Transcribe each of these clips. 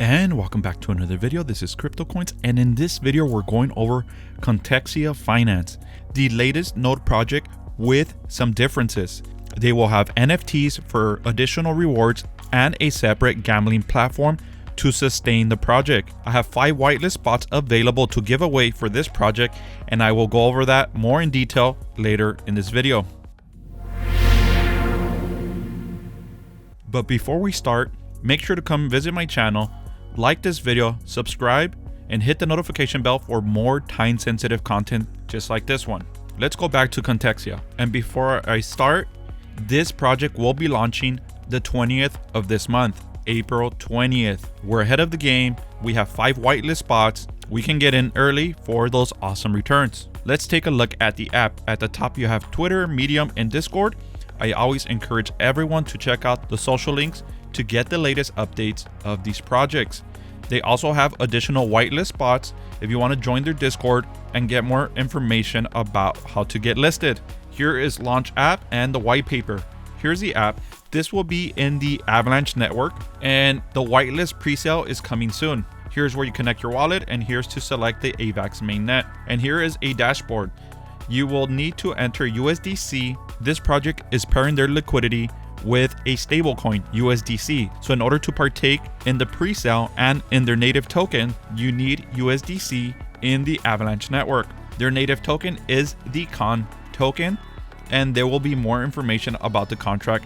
And welcome back to another video. This is CryptoKoinz, and in this video we're going over Contexia Finance, the latest node project with some differences. They will have NFTs for additional rewards and a separate gambling platform to sustain the project. I have 5 whitelist spots available to give away for this project, and I will go over that more in detail later in this video. But before we start, make sure to come visit my channel, like this video, subscribe, and hit the notification bell for more time-sensitive content just like this one. Let's go back to Contexia. And before I start, this project will be launching the 20th of this month, April 20th. We're ahead of the game. We have 5 whitelist spots. We can get in early for those awesome returns. Let's take a look at the app. At the top, you have Twitter, Medium, and Discord. I always encourage everyone to check out the social links to get the latest updates of these projects. They also have additional whitelist spots if you want to join their Discord and get more information about how to get listed. Here is launch app and the white paper. Here's the app. This will be in the Avalanche network, and the whitelist presale is coming soon. Here's where you connect your wallet, and here's to select the AVAX mainnet. And here is a dashboard. You will need to enter USDC. This project is pairing their liquidity with a stablecoin, USDC. So in order to partake in the pre-sale and in their native token, you need USDC in the Avalanche network. Their native token is the Con token, and there will be more information about the contract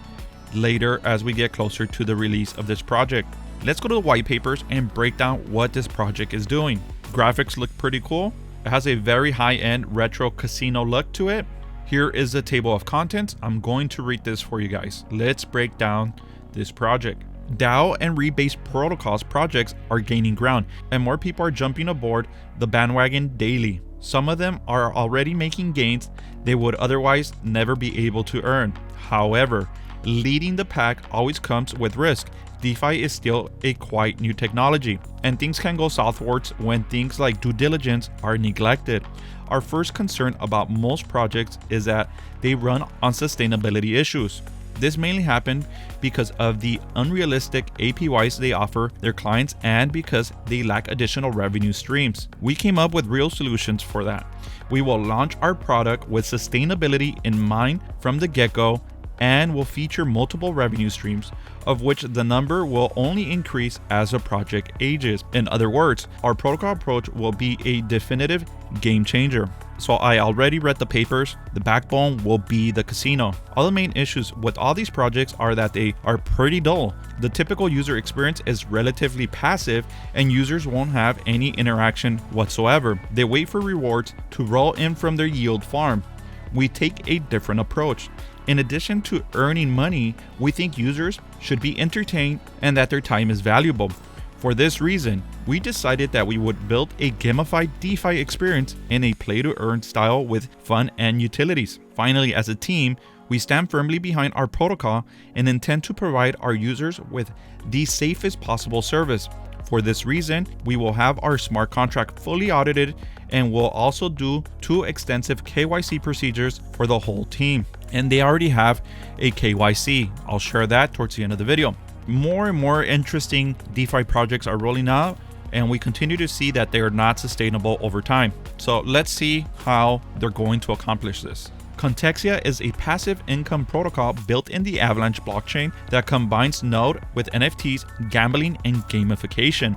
later as we get closer to the release of this project. Let's go to the white papers and break down what this project is doing. Graphics look pretty cool. It has a very high-end retro casino look to it. Here is the table of contents. I'm going to read this for you guys. Let's break down this project. DAO and rebase protocols projects are gaining ground, and more people are jumping aboard the bandwagon daily. Some of them are already making gains they would otherwise never be able to earn. However, leading the pack always comes with risk. DeFi is still a quite new technology, and things can go southwards when things like due diligence are neglected. Our first concern about most projects is that they run on sustainability issues. This mainly happened because of the unrealistic APYs they offer their clients and because they lack additional revenue streams. We came up with real solutions for that. We will launch our product with sustainability in mind from the get-go, and will feature multiple revenue streams, of which the number will only increase as the project ages. In other words, our protocol approach will be a definitive game changer. So I already read the papers. The backbone will be the casino. All the main issues with all these projects are that they are pretty dull. The typical user experience is relatively passive, and users won't have any interaction whatsoever. They wait for rewards to roll in from their yield farm. We take a different approach. In addition to earning money, we think users should be entertained and that their time is valuable. For this reason, we decided that we would build a gamified DeFi experience in a play-to-earn style with fun and utilities. Finally, as a team, we stand firmly behind our protocol and intend to provide our users with the safest possible service. For this reason, we will have our smart contract fully audited, and we'll also do 2 extensive KYC procedures for the whole team. And they already have a KYC. I'll share that towards the end of the video. More and more interesting DeFi projects are rolling out, and we continue to see that they are not sustainable over time. So let's see how they're going to accomplish this. Contexia is a passive income protocol built in the Avalanche blockchain that combines node with NFTs, gambling, and gamification.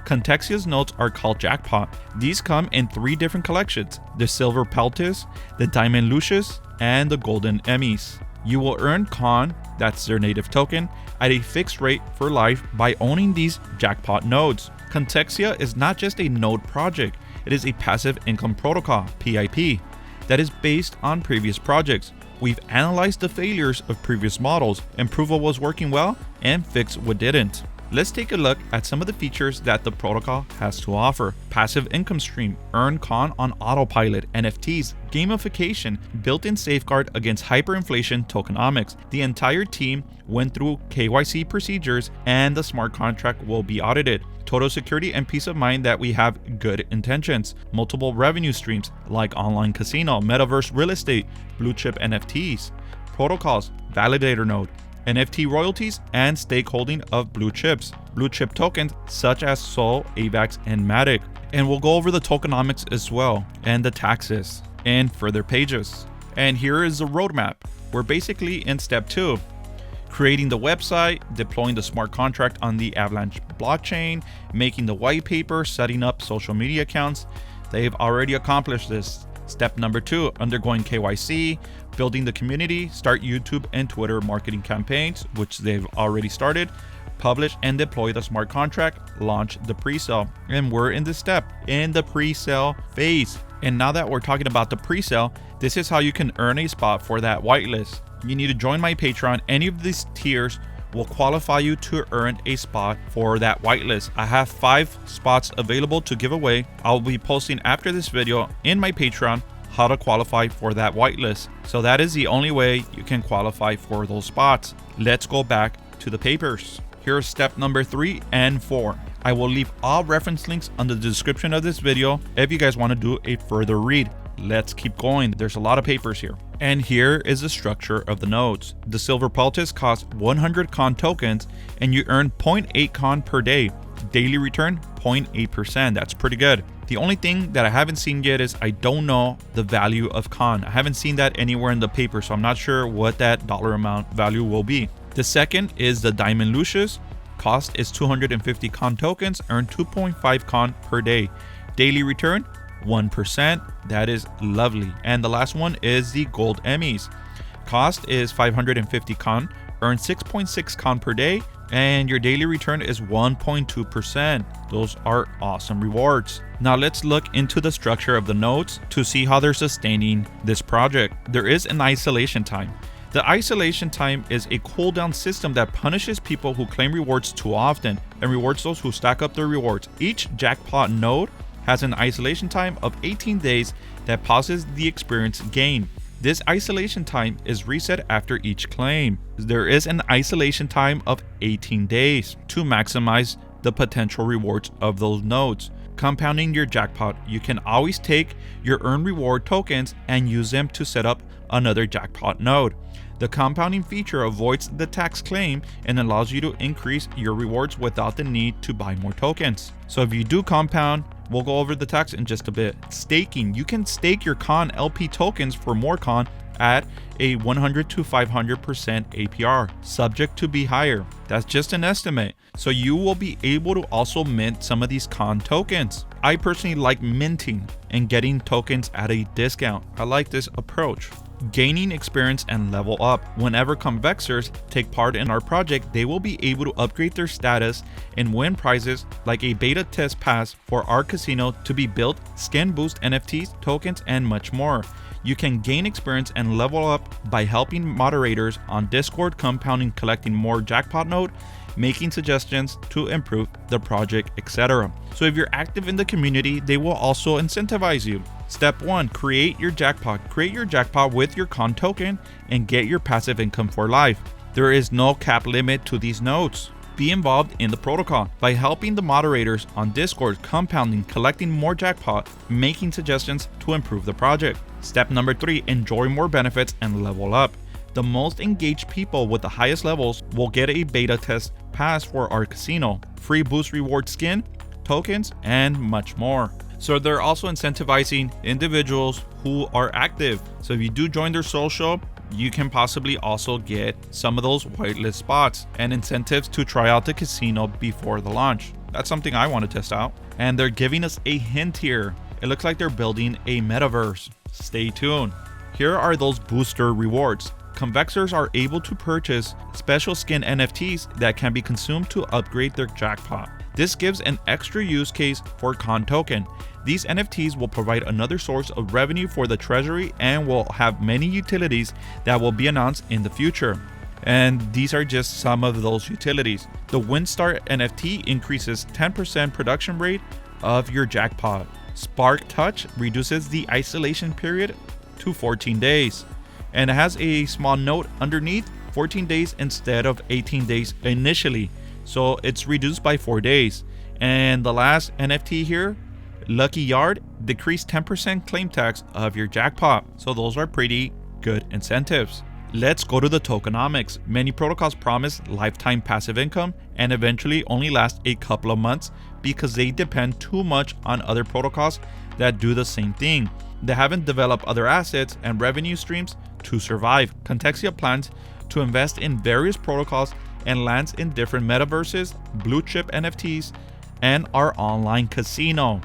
Contexia's nodes are called Jackpot. These come in 3 different collections: the Silver Peltis, the Diamond Lucius, and the Golden Emmys. You will earn Con, that's their native token, at a fixed rate for life by owning these Jackpot nodes. Contexia is not just a node project, it is a passive income protocol, PIP, that is based on previous projects. We've analyzed the failures of previous models, improved what was working well, and fixed what didn't. Let's take a look at some of the features that the protocol has to offer. Passive income stream, earn Con on autopilot, NFTs, gamification, built-in safeguard against hyperinflation tokenomics. The entire team went through KYC procedures, and the smart contract will be audited. Total security and peace of mind that we have good intentions. Multiple revenue streams like online casino, Metaverse real estate, blue chip NFTs. Protocols, validator node, NFT royalties, and stakeholding of blue chips. Blue chip tokens such as Sol, AVAX, and Matic. And we'll go over the tokenomics as well, and the taxes in further pages. And here is the roadmap. We're basically in step 2. Creating the website, deploying the smart contract on the Avalanche blockchain, making the white paper, setting up social media accounts. They've already accomplished this. Step number 2, undergoing KYC, building the community, start YouTube and Twitter marketing campaigns, which they've already started, publish and deploy the smart contract, launch the pre-sale. And we're in this step, in the pre-sale phase. And now that we're talking about the pre-sale, this is how you can earn a spot for that whitelist. You need to join my Patreon. Any of these tiers will qualify you to earn a spot for that whitelist. I have 5 spots available to give away. I'll be posting after this video in my Patreon how to qualify for that whitelist. So that is the only way you can qualify for those spots. Let's go back to the papers. Here's step number 3 and 4. I will leave all reference links under the description of this video if you guys want to do a further read. Let's keep going. There's a lot of papers here. And here is the structure of the nodes. The silver pulses cost 100 con tokens and you earn 0.8 con per day. Daily return 0.8%. That's pretty good. The only thing that I haven't seen yet is I don't know the value of con. I haven't seen that anywhere in the paper, so I'm not sure what that dollar amount value will be. The second is the Diamond Lucius. Cost is 250 con tokens, earn 2.5 con per day. Daily return 1%. That is lovely. And the last one is the Gold Emmys. Cost is 550 con, earn 6.6 con per day, and your daily return is 1.2%. Those are awesome rewards. Now let's look into the structure of the nodes to see how they're sustaining this project. There is an isolation time. The isolation time is a cooldown system that punishes people who claim rewards too often and rewards those who stack up their rewards. Each jackpot node has an isolation time of 18 days that pauses the experience gain. This isolation time is reset after each claim. There is an isolation time of 18 days to maximize the potential rewards of those nodes. Compounding your jackpot, you can always take your earned reward tokens and use them to set up another jackpot node. The compounding feature avoids the tax claim and allows you to increase your rewards without the need to buy more tokens. So if you do compound, we'll go over the tax in just a bit. Staking, you can stake your con LP tokens for more con at a 100 to 500% APR, subject to be higher. That's just an estimate. So you will be able to also mint some of these con tokens. I personally like minting and getting tokens at a discount. I like this approach. Gaining experience and level up. Whenever convexers take part in our project, they will be able to upgrade their status and win prizes like a beta test pass for our casino to be built, skin boost NFTs, tokens, and much more. You can gain experience and level up by helping moderators on Discord, compounding, collecting more jackpot node, making suggestions to improve the project, etc. So if you're active in the community, they will also incentivize you. Step 1, create your jackpot. Create your jackpot with your con token and get your passive income for life. There is no cap limit to these nodes. Be involved in the protocol by helping the moderators on Discord, compounding, collecting more jackpot, making suggestions to improve the project. Step number 3, enjoy more benefits and level up. The most engaged people with the highest levels will get a beta test pass for our casino, free boost reward skin, tokens, and much more. So they're also incentivizing individuals who are active. So if you do join their social, you can possibly also get some of those whitelist spots and incentives to try out the casino before the launch. That's something I want to test out. And they're giving us a hint here. It looks like they're building a metaverse. Stay tuned. Here are those booster rewards. Convexers are able to purchase special skin NFTs that can be consumed to upgrade their jackpot. This gives an extra use case for con token. These NFTs will provide another source of revenue for the treasury and will have many utilities that will be announced in the future. And these are just some of those utilities. The Windstar NFT increases 10% production rate of your jackpot. Spark Touch reduces the isolation period to 14 days. And it has a small note underneath, 14 days instead of 18 days initially. So it's reduced by 4 days. And the last NFT here, Lucky Yard, decreased 10% claim tax of your jackpot. So those are pretty good incentives. Let's go to the tokenomics. Many protocols promise lifetime passive income and eventually only last a couple of months because they depend too much on other protocols that do the same thing. They haven't developed other assets and revenue streams to survive. Contexia plans to invest in various protocols and lands in different metaverses, blue chip NFTs, and our online casino,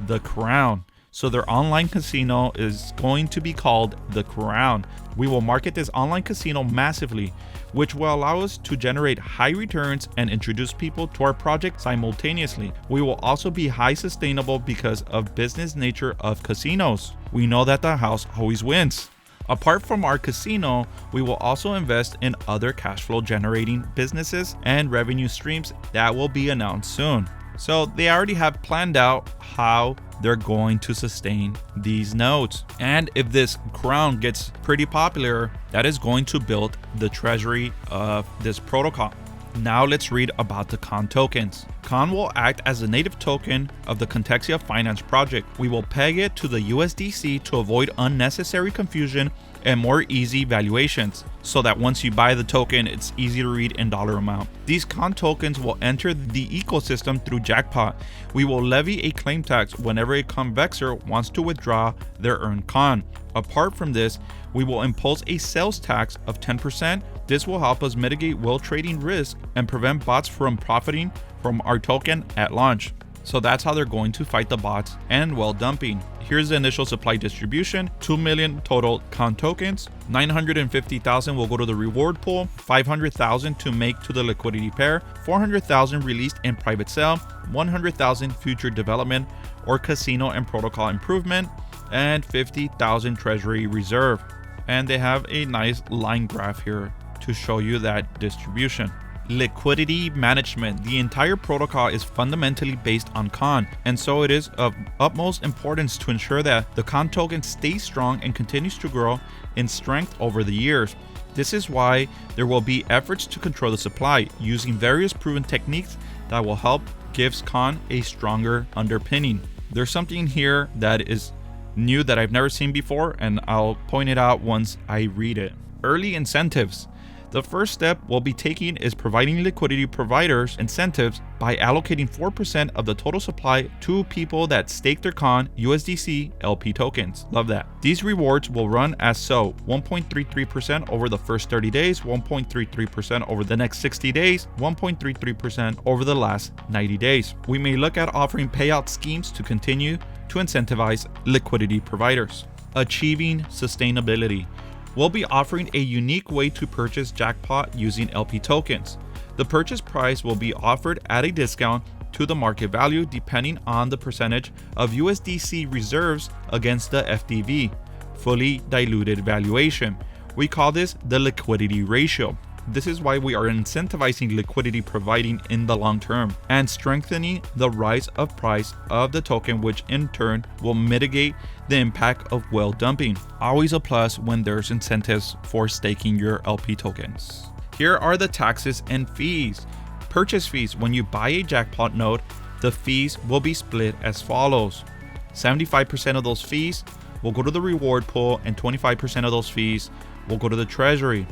The Crown. So their online casino is going to be called The Crown. We will market this online casino massively, which will allow us to generate high returns and introduce people to our project simultaneously. We will also be high sustainable because of business nature of casinos. We know that the house always wins. Apart from our casino, we will also invest in other cash flow generating businesses and revenue streams that will be announced soon. So they already have planned out how they're going to sustain these nodes. And if this crown gets pretty popular, that is going to build the treasury of this protocol. Now let's read about the Con tokens. Con will act as the native token of the Contexia finance project. We will peg it to the USDC to avoid unnecessary confusion and more easy valuations, so that once you buy the token, it's easy to read in dollar amount. These Con tokens will enter the ecosystem through Jackpot. We will levy a claim tax whenever a convexer wants to withdraw their earned Con. Apart from this, we will impose a sales tax of 10%. This will help us mitigate whale trading risk and prevent bots from profiting from our token at launch. So that's how they're going to fight the bots and whale dumping. Here's the initial supply distribution: 2 million total Con tokens, 950,000 will go to the reward pool, 500,000 to make to the liquidity pair, 400,000 released in private sale, 100,000 future development or casino and protocol improvement, and 50,000 treasury reserve. And they have a nice line graph here to show you that distribution. Liquidity management. The entire protocol is fundamentally based on Con, and so it is of utmost importance to ensure that the Con token stays strong and continues to grow in strength over the years. This is why there will be efforts to control the supply using various proven techniques that will help give Con a stronger underpinning. There's something here that is new that I've never seen before, and I'll point it out once I read it. Early incentives. The first step we'll be taking is providing liquidity providers incentives by allocating 4% of the total supply to people that stake their Con USDC LP tokens. Love that. These rewards will run as so: 1.33% over the first 30 days, 1.33% over the next 60 days, 1.33% over the last 90 days. We may look at offering payout schemes to continue to incentivize liquidity providers. Achieving sustainability. We'll be offering a unique way to purchase Jackpot using LP tokens. The purchase price will be offered at a discount to the market value depending on the percentage of USDC reserves against the FDV, fully diluted valuation. We call this the liquidity ratio. This is why we are incentivizing liquidity providing in the long term and strengthening the rise of price of the token, which in turn will mitigate the impact of whale dumping. Always a plus when there's incentives for staking your LP tokens. Here are the taxes and fees. Purchase fees. When you buy a Jackpot node, the fees will be split as follows: 75% of those fees will go to the reward pool and 25% of those fees will go to the treasury.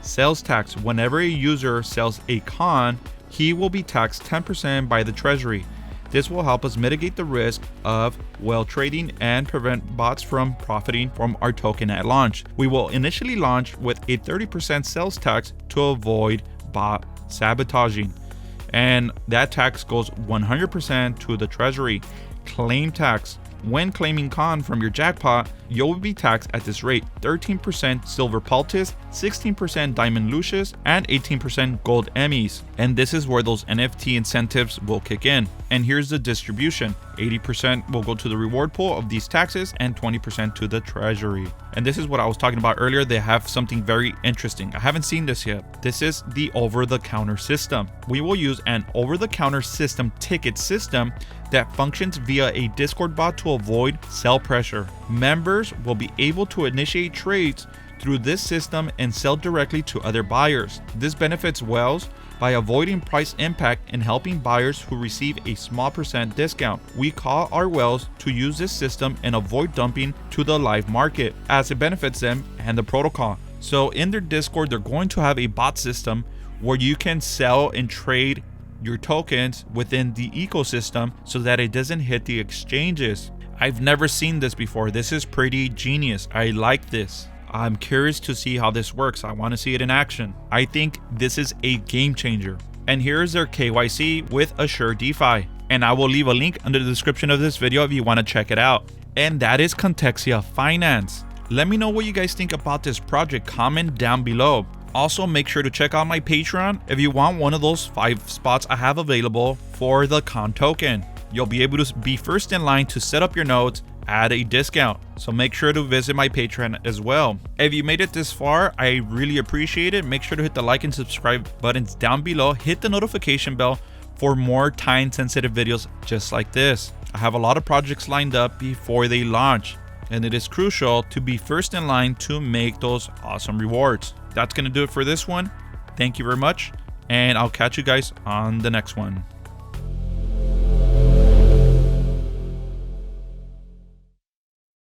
Sales tax. Whenever a user sells a Con, he will be taxed 10% by the treasury. This will help us mitigate the risk of whale trading and prevent bots from profiting from our token at launch. We will initially launch with a 30% sales tax to avoid bot sabotaging, and that tax goes 100% to the treasury. Claim tax. When claiming Con from your Jackpot, you'll be taxed at this rate: 13% Silver Pultis, 16% Diamond Lucius, and 18% Gold Emmys. And this is where those NFT incentives will kick in. And here's the distribution: 80% will go to the reward pool of these taxes and 20% to the treasury. And this is what I was talking about earlier. They have something very interesting. I haven't seen this yet. This is the over-the-counter system. We will use an over-the-counter system ticket system that functions via a Discord bot to avoid sell pressure. Members will be able to initiate trades through this system and sell directly to other buyers. This benefits whales by avoiding price impact and helping buyers who receive a small percent discount. We call our whales to use this system and avoid dumping to the live market, as it benefits them and the protocol. So in their Discord, they're going to have a bot system where you can sell and trade your tokens within the ecosystem so that it doesn't hit the exchanges. I've never seen this before. This is pretty genius. I like this. I'm curious to see how this works. I want to see it in action. I think this is a game changer. And here's their KYC with Assure DeFi. And I will leave a link under the description of this video if you want to check it out. And that is Contexia Finance. Let me know what you guys think about this project. Comment down below. Also, make sure to check out my Patreon if you want one of those 5 spots I have available for the Con token. You'll be able to be first in line to set up your nodes at a discount. So make sure to visit my Patreon as well. If you made it this far, I really appreciate it. Make sure to hit the like and subscribe buttons down below. Hit the notification bell for more time-sensitive videos just like this. I have a lot of projects lined up before they launch, and it is crucial to be first in line to make those awesome rewards. That's going to do it for this one. Thank you very much, and I'll catch you guys on the next one.